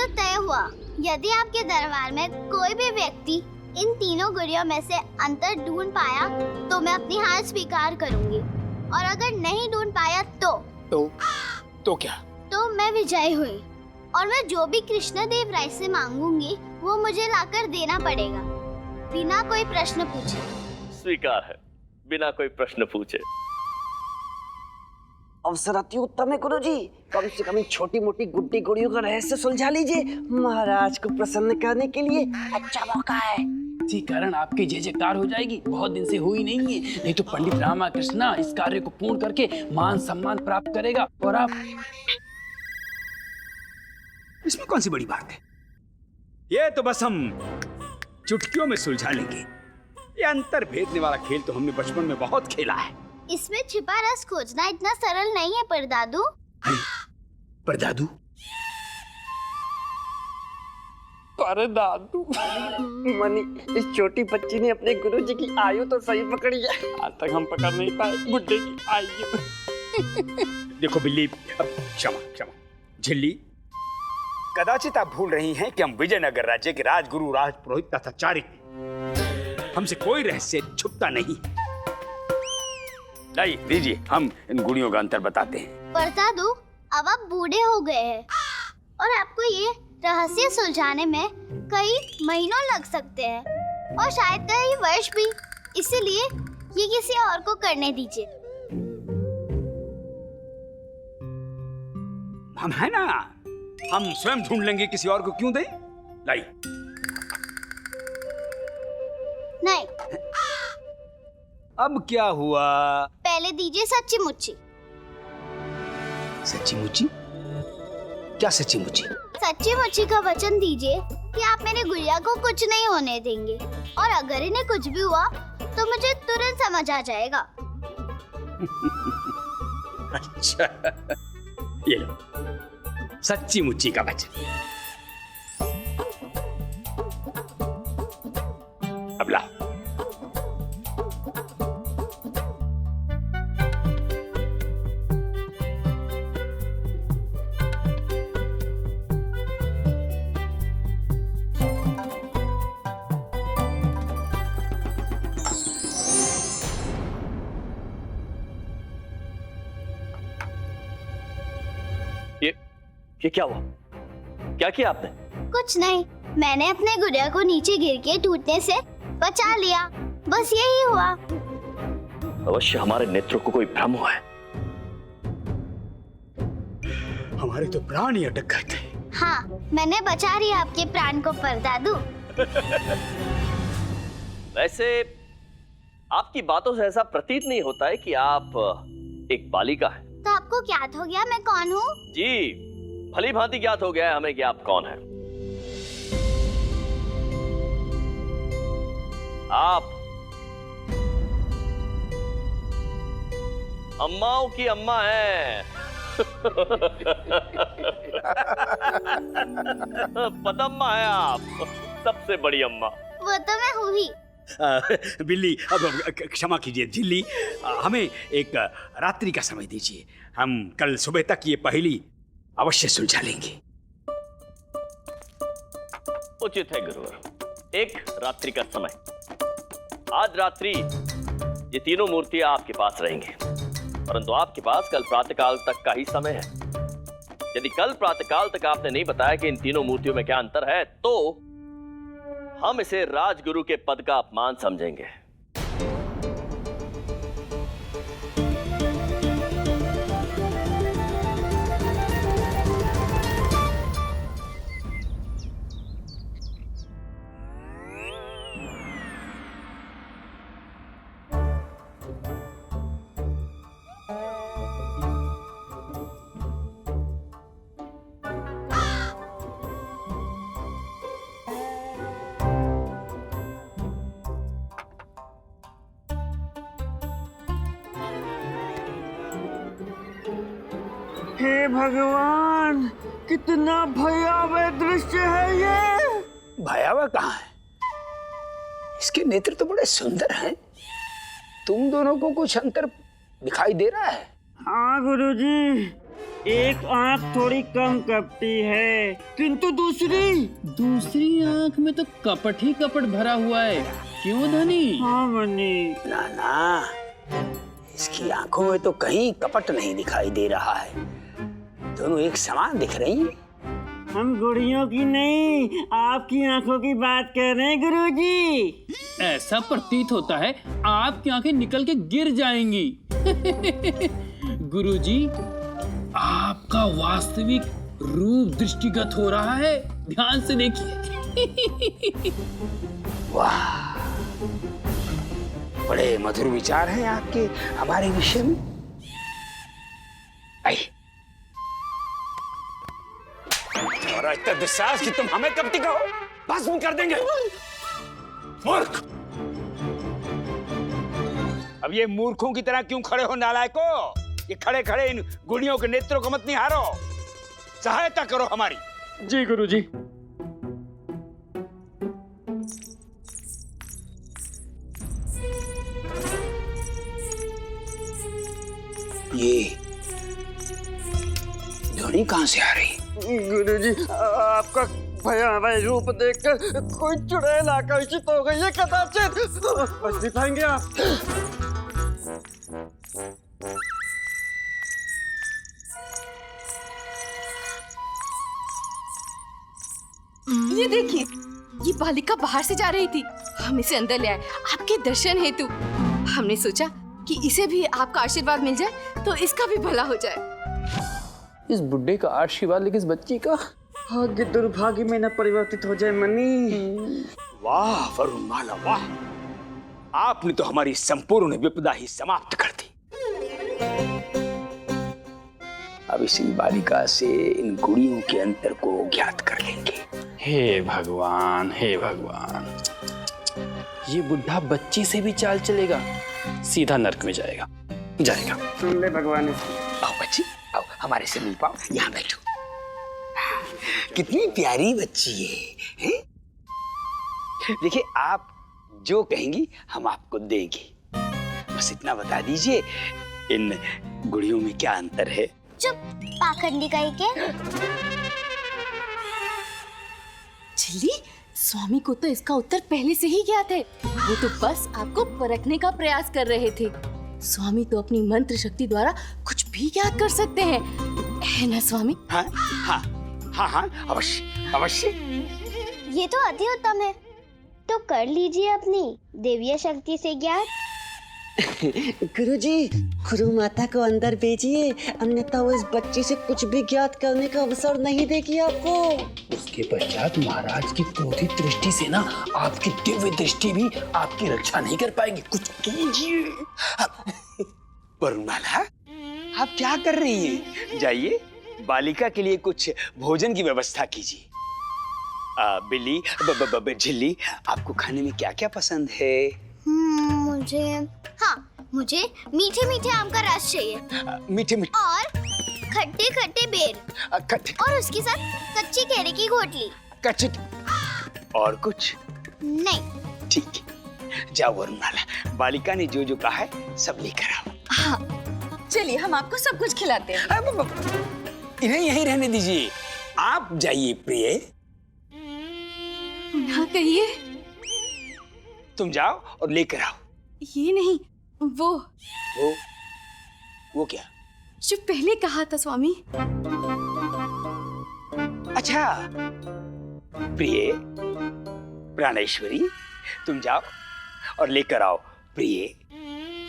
तो तय हुआ। यदि आपके दरबार में कोई भी व्यक्ति इन तीनों गुड़ियों में से अंतर ढूंढ पाया तो मैं अपनी हार स्वीकार करूंगी, और अगर नहीं ढूंढ पाया तो क्या? तो मैं विजयी हुई, और मैं जो भी कृष्णदेव राय से मांगूंगी वो मुझे लाकर देना पड़ेगा, बिना कोई प्रश्न पूछे। स्वीकार है, बिना कोई प्रश्न पूछे। अवसर अति उत्तम है गुरुजी, कम से कम छोटी मोटी गुड्डी गुड़ियों का रहस्य सुलझा लीजिए। महाराज को प्रसन्न करने के लिए अच्छा मौका है। इसी कारण आपकी जय जयकार हो जाएगी। बहुत दिन से हुई नहीं है, नहीं तो पंडित रामाकृष्ण इस कार्य को पूर्ण करके मान सम्मान प्राप्त करेगा। और आप, इसमें कौन सी बड़ी बात है? ये तो बस हम चुटकियों में सुलझा लेंगे। ये अंतर भेदने वाला खेल तो हमने बचपन में बहुत खेला है। इसमें छिपा रस खोजना इतना सरल नहीं है परदादू। परदादू? परदादू मनी, इस छोटी बच्ची ने अपने गुरुजी की आयु तो सही पकड़ी है। आज तक हम पकड़ नहीं पाए बुड्ढे की आयु। देखो बिल्ली, अब क्षमा झिल्ली, कदाचित आप भूल रही हैं कि हम विजयनगर राज्य के राजगुरु, राजपुरोहित तथा चारित्र, हमसे कोई रहस्य छुपता नहीं। लाइए दीजिए, हम इन गुड़ियों का अंतर बताते हैं। परदादू, अब आप बूढ़े हो गए हैं और आपको ये रहस्य सुलझाने में कई महीनों लग सकते हैं, और शायद कई वर्ष भी। इसीलिए ये किसी और को करने दीजिए। हम है ना, हम स्वयं ढूंढ लेंगे, किसी और को क्यों दें? लाइए। नहीं, अब क्या हुआ? पहले दीजिए सच्ची मुच्ची। सच्ची मुच्ची? क्या सच्ची मुच्ची? सच्ची मुच्ची का वचन दीजिए कि आप मेरे गुड़िया को कुछ नहीं होने देंगे, और अगर इन्हें कुछ भी हुआ तो मुझे तुरंत समझ आ जाएगा। अच्छा, ये लो सच्ची मुच्ची का वचन। अब लाओ। ये क्या हुआ? क्या किया आपने? कुछ नहीं, मैंने अपने गुड़िया को नीचे गिर के टूटने से बचा लिया, बस यही हुआ। अवश्य हमारे नेत्रों को कोई भ्रम हुआ है। हमारे तो प्राण ही अटक गए थे। हाँ, मैंने बचा लिया आपके प्राण को परदादू। वैसे आपकी बातों से ऐसा प्रतीत नहीं होता है कि आप एक बालिका हैं। तो आपको ज्ञात हो गया मैं कौन हूँ? जी, भली भांति ज्ञात हो गया है हमें कि आप कौन हैं। आप अम्माओं की अम्मा हैं। पतम्मा है आप, सबसे बड़ी अम्मा। वो तो मैं हूँ ही। बिल्ली, अब क्षमा कीजिए झिल्ली, हमें एक रात्रि का समय दीजिए। हम कल सुबह तक ये पहेली अवश्य सुलझा लेंगे। उचित है गुरुवर, एक रात्रि का समय। आज रात्रि ये तीनों मूर्तियां आपके पास रहेंगी, परंतु आपके पास कल प्रातःकाल तक का ही समय है। यदि कल प्रातःकाल तक आपने नहीं बताया कि इन तीनों मूर्तियों में क्या अंतर है, तो हम इसे राजगुरु के पद का अपमान समझेंगे। हे भगवान, कितना भयावह दृश्य है ये। भयावह कहाँ है? इसके नेत्र तो बड़े सुंदर हैं। तुम दोनों को कुछ अंतर दिखाई दे रहा है? हाँ गुरुजी, एक आंख थोड़ी कम कपटी है, किंतु दूसरी आंख में तो कपट ही कपट भरा हुआ है। क्यों धनी? हाँ मनी। ना ना, इसकी आंखों में तो कहीं कपट नहीं दिखाई दे रहा है, दोनों एक समान दिख रही हैं। हम गुड़ियों की नहीं, आपकी आंखों की बात कर रहे हैं गुरुजी। ऐसा प्रतीत होता है आपकी आंखें निकल के गिर जाएंगी। गुरुजी, आपका वास्तविक रूप दृष्टिगत हो रहा है, ध्यान से देखिए। वाह, बड़े मधुर विचार हैं आपके हमारे विषय में। आइए। और इतना दुस्साहस कि तुम हमें कपटी कहो, भस्म कर देंगे। मूर्ख! अब ये मूर्खों की तरह क्यों खड़े हो नालायको? ये खड़े खड़े इन गुड़ियों के नेत्रों को मत निहारो, सहायता करो हमारी। जी गुरुजी। ये ध्वनि कहां से आ रही? गुरुजी, आपका भयावह रूप देखकर कोई चुड़ैल आकर्षित हो गई है कदाचित। बच नहीं पाएंगे आप। ये देखिए, ये बालिका बाहर से जा रही थी, हम इसे अंदर ले आए आपके दर्शन हेतु। हमने सोचा कि इसे भी आपका आशीर्वाद मिल जाए तो इसका भी भला हो जाए। इस बुड्ढे का आशीर्वाद लेकिन इस बच्ची का भाग्य दुर्भाग्य में न परिवर्तित हो जाए मनी। वाह वरुणमाला वाह, आपने तो हमारी संपूर्ण विपदा ही समाप्त कर दी। अब इसी बालिका से इन गुड़ियों के अंतर को ज्ञात कर लेंगे। हे भगवान, हे भगवान, ये बुढ़ा बच्ची से भी चाल चलेगा, सीधा नरक में जाएगा। सुन ले भगवान। आओ बच्ची, आओ हमारे से मिल पाओ, यहाँ बैठो। कितनी प्यारी बच्ची है? देखिए, आप जो कहेंगी हम आपको देंगे, बस इतना बता दीजिए इन गुड़ियों में क्या अंतर है। चुप, पाखंडी कहीं के। झिल्ली, स्वामी को तो इसका उत्तर पहले से ही ज्ञात है, वो तो बस आपको परखने का प्रयास कर रहे थे। स्वामी तो अपनी मंत्र शक्ति द्वारा कुछ भी ज्ञात कर सकते हैं, है ना स्वामी? हाँ हाँ हाँ हाँ, अवश्य अवश्य। ये तो अति उत्तम है, तो कर लीजिए अपनी देवीय शक्ति से ज्ञात। गुरुजी, गुरु माता को अंदर भेजिए, अन्यथा वो इस बच्ची से कुछ भी ज्ञात करने का अवसर नहीं देगी आपको। उसके पश्चात महाराज की क्रोधित दृष्टि से ना आपकी दिव्य दृष्टि भी आपकी रक्षा नहीं कर पाएगी। कुछ कीजिए। वरुणमाला, आप क्या कर रही हैं? जाइए, बालिका के लिए कुछ भोजन की व्यवस्था कीजिए। बिल्ली, झिल्ली, आपको खाने में क्या क्या पसंद है? मुझे मीठे मीठे आम का रस चाहिए, मीठे मीठे और खट्टे खट्टे बेर, और उसके साथ कच्ची केले की घोटली। कच्ची और कुछ नहीं। ठीक है, जाओ वरुणमाला, बालिका ने जो जो कहा है सब लेकर आओ। हाँ, चलिए हम आपको सब कुछ खिलाते हैं। इन्हें यहीं रहने दीजिए, आप जाइए प्रिय। हाँ कहिए। तुम जाओ और लेकर आओ। ये नहीं, वो क्या? जो पहले कहा था स्वामी। अच्छा, प्रिय, प्राणेश्वरी, तुम जाओ और लेकर आओ प्रिय।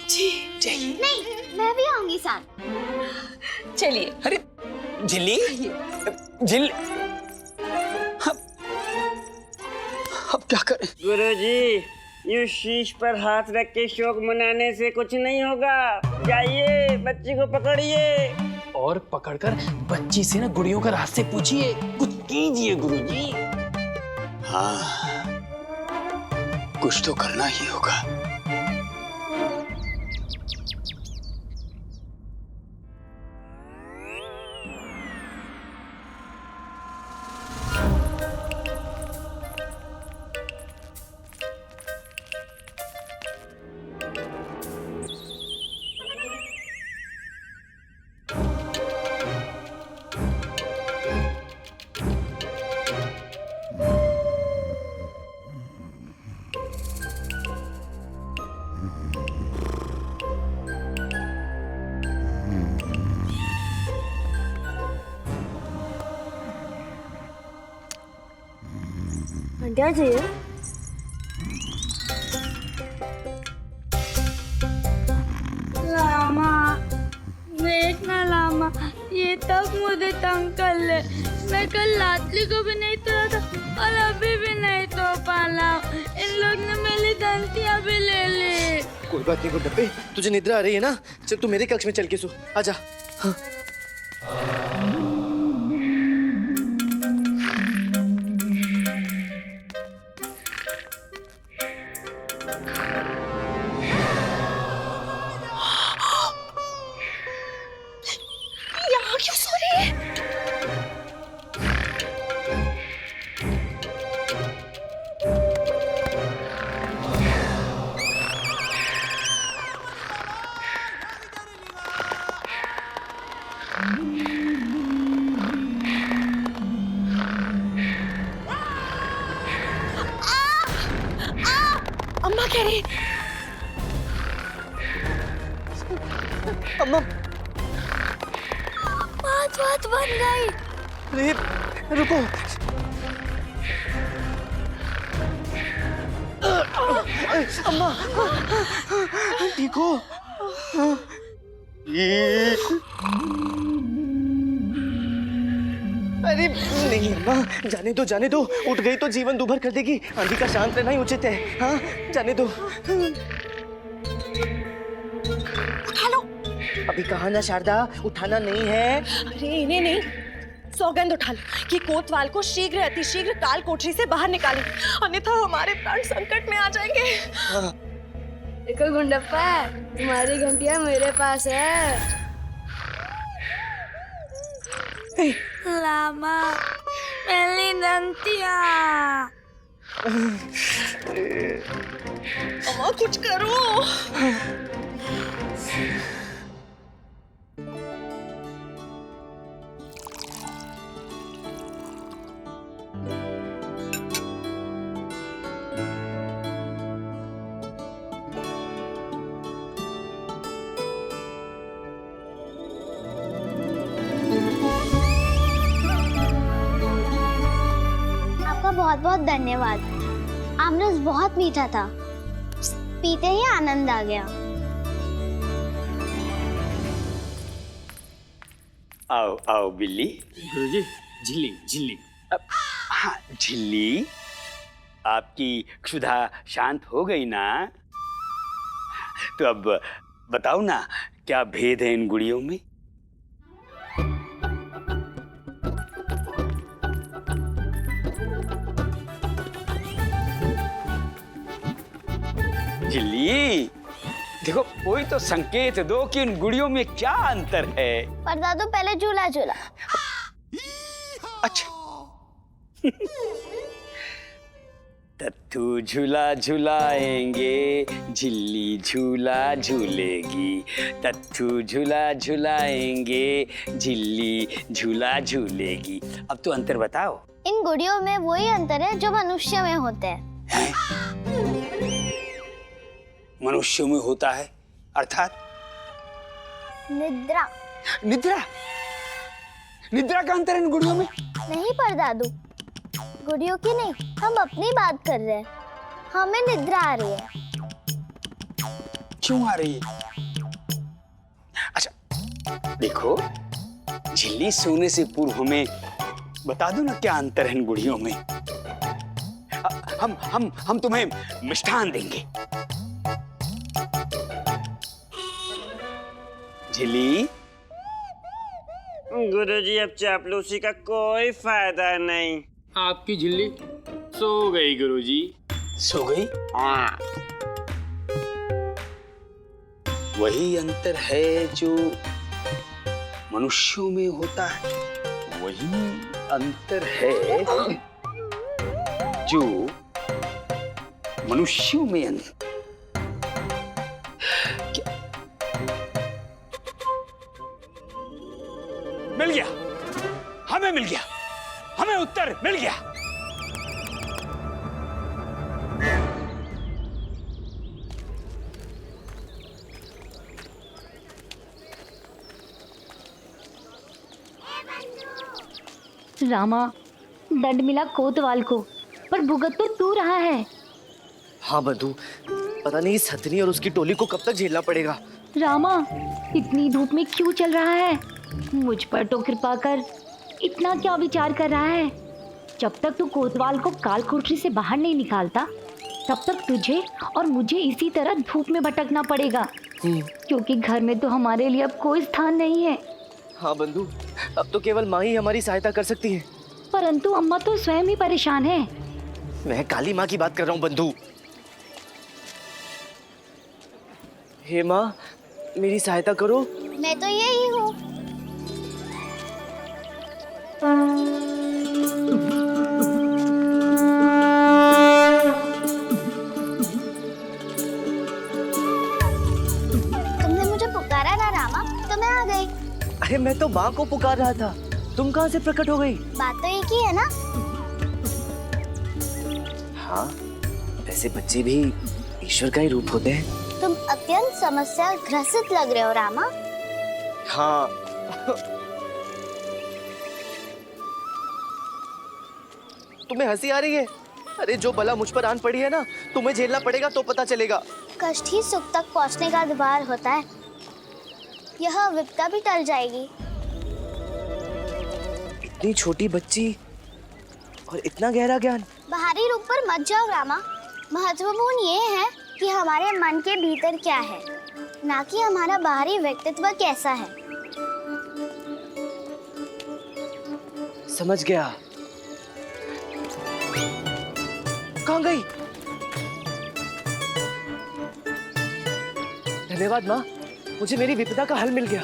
जी जाइए। नहीं, मैं भी आऊंगी साथ। चलिए। अरे झिल्ली, झिल्ली, अब क्या करें? गुरुजी, यूं शीश पर हाथ रख के शोक मनाने से कुछ नहीं होगा। जाइए, बच्ची को पकड़िए और पकड़कर बच्ची से ना गुड़ियों का राज से पूछिए। कुछ कीजिए गुरुजी। हाँ, कुछ तो करना ही होगा। क्या चाहिए? लामा, देख ना लामा, ये तब मुझे तंग कर ले। मैं कल लातली को भी नहीं तोड़ा था और अभी भी नहीं तो पाला। इन लोग ने मेरी दंतियां भी ले ली। कोई बात नहीं गुड्डप्पे, तुझे निद्रा आ रही है ना? चल तू मेरे कक्ष में चल के सो, आजा। हाँ। यहाँ क्यों सो रही है? अम्मा कह रही। अम्मा, बात बन गई। अरे रुको। अम्मा, ठीक हो? अरे नहीं अम्मा, जाने दो। उठ गई तो जीवन दूभर कर देगी। आंधी का शांत रहना ही उचित है। हाँ, जाने दो। उठा लो। अभी कहा ना शारदा, उठाना नहीं है। अरे इन्हें नहीं, सौगंध उठा लो कि कोतवाल को शीघ्र अतिशीघ्र काल कोठरी से बाहर निकाले, अन्यथा हमारे प्राण संकट में आ जाएंगे। हाँ। देखो गुंडप्पा, तुम्हारी घंटिया मेरे पास है। लामा, मेरी दंतियां। अम्मा कुछ करो। बहुत बहुत धन्यवाद। आमरस बहुत मीठा था, पीते ही आनंद आ गया। आओ आओ बिल्ली। गुरुजी, झिल्ली झिल्ली। हाँ झिल्ली, आपकी क्षुधा शांत हो गई ना? तो अब बताओ ना, क्या भेद है इन गुड़ियों में? झिल्ली, देखो कोई तो संकेत दो कि इन गुड़ियों में क्या अंतर है। पर दादू पहले झूला झूला। अच्छा। तत्थू झूला झुलाएंगे, झिल्ली झूला झूलेगी। तत्थू झूला झुलाएंगे, झिल्ली झूला झूलेगी। अब तो अंतर बताओ। इन गुड़ियों में वही अंतर है जो मनुष्य में होते हैं। मनुष्यों में होता है अर्थात? निद्रा। निद्रा? निद्रा का अंतर है इन गुड़ियों में? नहीं पर दादू, गुड़ियों की नहीं, हम अपनी बात कर रहे हैं। हमें निद्रा आ रही है। क्यों आ रही है? अच्छा देखो, झिल्ली सोने से पूर्व हमें बता दो ना क्या अंतर है इन गुड़ियों में। हम तुम्हें मिष्ठान देंगे। झिल्ली। गुरुजी, अब चापलूसी का कोई फायदा नहीं। आपकी झिल्ली सो गई गुरुजी। सो गई? हाँ। वही अंतर है जो मनुष्यों में होता है, वही अंतर है जो मनुष्यों में मिल गया, हमें मिल गया, हमें उत्तर मिल गया। रामा, दंड मिला कोतवाल को। पर भुगत तो तू रहा है। हाँ बंधु, पता नहीं इस हथनी और उसकी टोली को कब तक झेलना पड़ेगा। रामा, इतनी धूप में क्यों चल रहा है? मुझ पर तो कृपा कर। इतना क्या विचार कर रहा है? जब तक तू कोतवाल को काल कोठरी से बाहर नहीं निकालता, तब तक तुझे और मुझे इसी तरह धूप में भटकना पड़ेगा, क्योंकि घर में तो हमारे लिए अब कोई स्थान नहीं है। हाँ बंधु, अब तो केवल माँ ही हमारी सहायता कर सकती है। परंतु अम्मा तो स्वयं ही परेशान है। मैं काली माँ की बात कर रहा हूँ बंधु। हे माँ, मेरी सहायता करो। मैं तो यही हूँ। तुमने मुझे पुकारा ना रामा, तो मैं आ गई। अरे मैं तो माँ को पुकार रहा था, तुम कहाँ से प्रकट हो गई? बात तो एक ही है ना। हाँ, वैसे बच्चे भी ईश्वर का ही रूप होते हैं। तुम अत्यंत समस्या ग्रसित लग रहे हो रामा। हाँ। तुम्हें हंसी आ रही है? अरे जो बला मुझ पर आन पड़ी है ना, तुम्हें झेलना पड़ेगा तो पता चलेगा। कष्ट ही सुख तक पहुंचने का द्वार होता है। यह विपदा भी टल जाएगी। इतनी छोटी बच्ची और इतना गहरा ज्ञान। बाहरी रूप पर मत जाओ रामा। महत्वपूर्ण ये है कि हमारे मन के भीतर क्या है, ना कि हमारा बाहरी व्यक्तित्व कैसा है। समझ गया। कहाँ गई? धन्यवाद माँ, मुझे मेरी विपदा का हल मिल गया।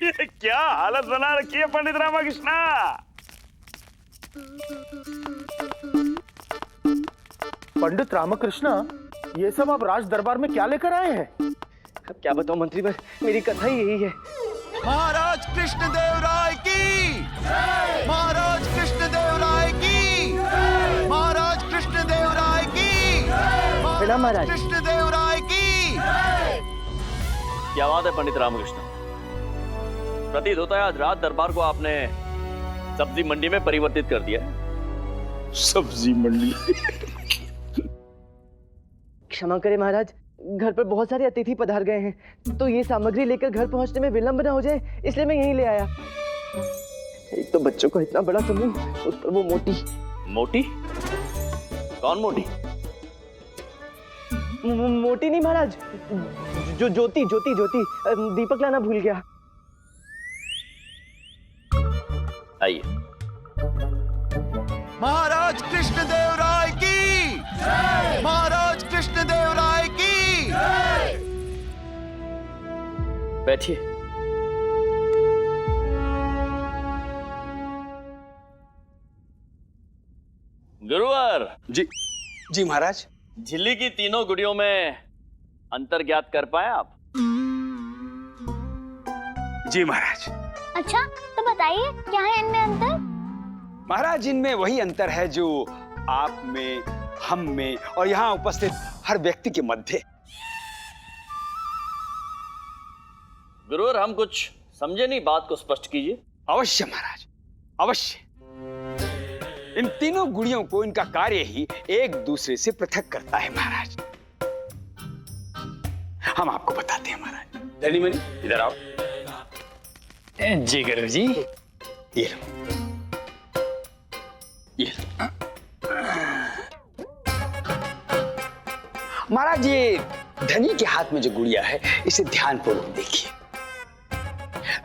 ये क्या हालत बना रखी है पंडित रामाकृष्णा। पंडित रामकृष्ण, ये सब आप राज दरबार में क्या लेकर आए हैं? अब क्या बताऊं मंत्री, पर मेरी कथा ही यही है। महाराज कृष्णदेव राय की, महाराज कृष्णदेव राय की, महाराज कृष्णदेव राय की, प्रणाम महाराज। कृष्णदेव राय की। क्या बात है पंडित रामकृष्ण, प्रतीत होता है आज रात दरबार को आपने सब्जी मंडी में परिवर्तित कर दिया है। सब्जी मंडी? क्षमा करें महाराज, घर पर बहुत सारे अतिथि पधार गए हैं, तो ये सामग्री लेकर घर पहुंचने में विलंब न हो जाए, इसलिए मैं यहीं ले आया। एक तो बच्चों का इतना बड़ा समूह, उस पर वो मोटी। मोटी? कौन मोटी? मोटी नहीं महाराज, जो ज्योति ज्योति ज्योति, दीपक लाना भूल गया। आइए। महाराज कृष्णदेव राय की, महाराज कृष्णदेव राय की। बैठिए। गुरुवर। जी महाराज। झिल्ली की तीनों गुड़ियों में अंतर ज्ञात कर पाए आप? जी महाराज। अच्छा, तो बताइए क्या है इनमें अंतर? महाराज, इनमें वही अंतर है जो आप में, हम में और यहाँ उपस्थित हर व्यक्ति के मध्य। गुरुवर, हम कुछ समझे नहीं, बात को स्पष्ट कीजिए। अवश्य महाराज, अवश्य। इन तीनों गुड़ियों को इनका कार्य ही एक दूसरे से पृथक करता है महाराज। हम आपको बताते हैं महाराज। धनी मनी, इधर आओ। जी गुरु जी। ये लो, ये लो। महाराज, ये धनी के हाथ में जो गुड़िया है, इसे ध्यानपूर्वक देखिए।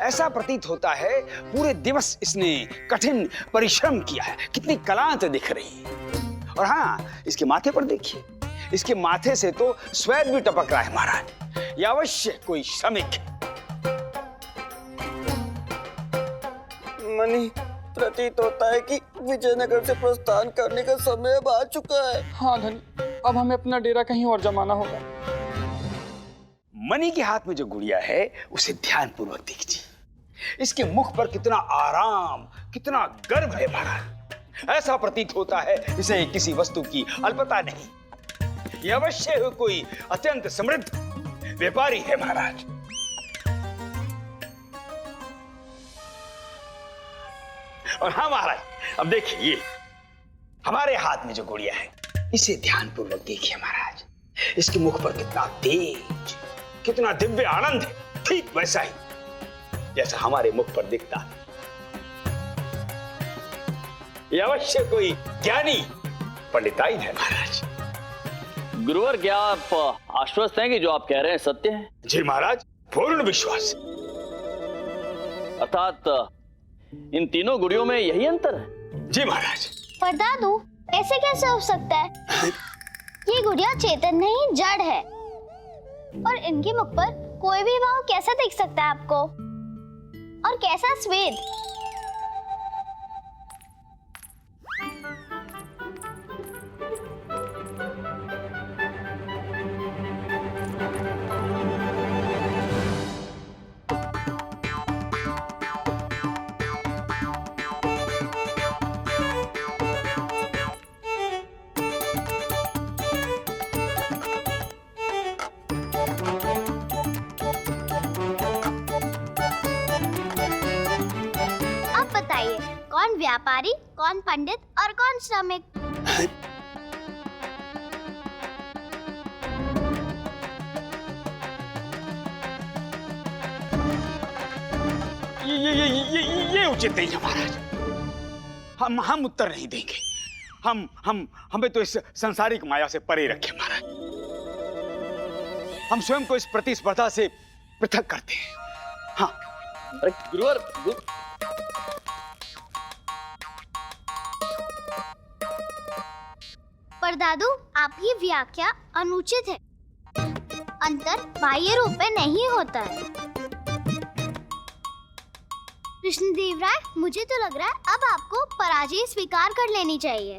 ऐसा प्रतीत होता है पूरे दिवस इसने कठिन परिश्रम किया है, कितनी कलांत दिख रही है। और हाँ, इसके माथे पर देखिए, इसके माथे से तो श्वेत भी टपक रहा है महाराज। यह अवश्य कोई श्रमिक है। मनी, प्रतीत होता है कि विजयनगर से प्रस्थान करने का समय अब आ चुका है। हाँ धनी, अब हमें अपना डेरा कहीं और जमाना होगा। मनी के हाथ में जो गुड़िया है, उसे ध्यानपूर्वक देखिए। इसके मुख पर कितना आराम, कितना गर्व है महाराज। ऐसा प्रतीत होता है इसे किसी वस्तु की अल्पता नहीं। यह अवश्य ही कोई अत्यंत समृद्ध व्यापारी है महाराज। और हाँ महाराज, अब देखिए ये हमारे हाथ में जो गुड़िया है, इसे ध्यानपूर्वक देखिए महाराज। इसके मुख पर कितना तेज, कितना दिव्य आनंद है, ठीक वैसा ही जैसा हमारे मुख पर दिखता है। यह अवश्य कोई ज्ञानी पंडिताइन है महाराज। गुरुवर, क्या आप आश्वस्त हैं कि जो आप कह रहे हैं सत्य है? जी महाराज, पूर्ण विश्वास। अर्थात इन तीनों गुड़ियों में यही अंतर है? जी महाराज। पर दादू, ऐसे कैसे हो सकता है? ये गुड़िया चेतन नहीं, जड़ है। और इनके मुख पर कोई भी भाव कैसा दिख सकता है आपको? और कैसा स्वेद? कौन व्यापारी, कौन पंडित और कौन श्रमिक? ये उचित नहीं है महाराज। हम उत्तर नहीं देंगे। हमें तो इस सांसारिक माया से परे रखे महाराज। हम स्वयं को इस प्रतिस्पर्धा से पृथक करते हैं। हाँ गुरुवर, पर दादू, आपकी व्याख्या अनुचित है। अंतर बाह्य रूप में नहीं होता है। कृष्णदेव राय, मुझे तो लग रहा है अब आपको पराजय स्वीकार कर लेनी चाहिए।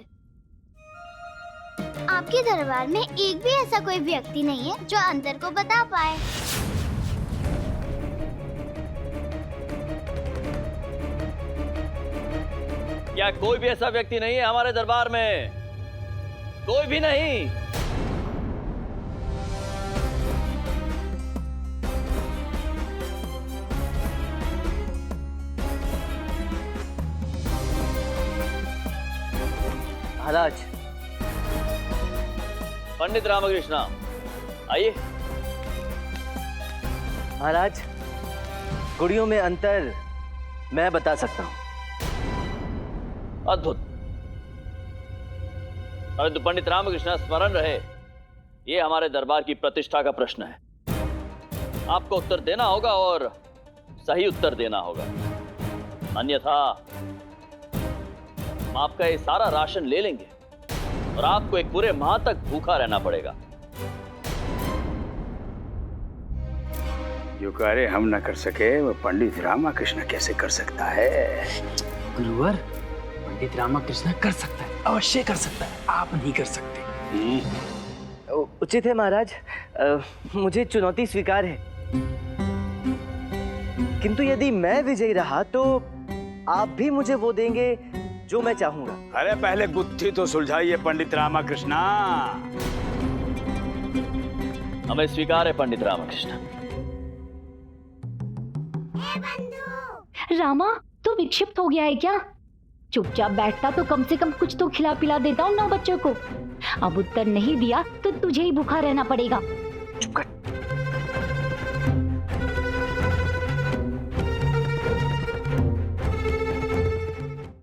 आपके दरबार में एक भी ऐसा कोई व्यक्ति नहीं है जो अंतर को बता पाए। क्या कोई भी ऐसा व्यक्ति नहीं है हमारे दरबार में? कोई भी नहीं? महाराज। पंडित रामकृष्णा, आइए। महाराज, गुड़ियों में अंतर मैं बता सकता हूं। अद्भुत। परंतु पंडित रामकृष्ण, स्मरण रहे, ये हमारे दरबार की प्रतिष्ठा का प्रश्न है। आपको उत्तर देना होगा और सही उत्तर देना होगा, अन्यथा हम आपका ये सारा राशन ले लेंगे और आपको एक पूरे माह तक भूखा रहना पड़ेगा। जो कार्य हम न कर सके वो पंडित रामकृष्ण कैसे कर सकता है? गुरुवर, पंडित रामकृष्ण कर सकता है, अवश्य कर सकता है, आप नहीं कर सकते। उचित है महाराज, मुझे चुनौती स्वीकार है। किंतु यदि मैं विजयी रहा तो आप भी मुझे वो देंगे जो मैं चाहूंगा। अरे पहले गुत्थी तो सुलझाइए पंडित रामकृष्ण। हमें स्वीकार है पंडित रामकृष्ण। रामा, तू विक्षिप्त हो गया है क्या? चुपचाप बैठता तो कम से कम कुछ तो खिला पिला देता हूँ ना बच्चों को। अब उत्तर नहीं दिया तो तुझे ही भूखा रहना पड़ेगा। चुप कर।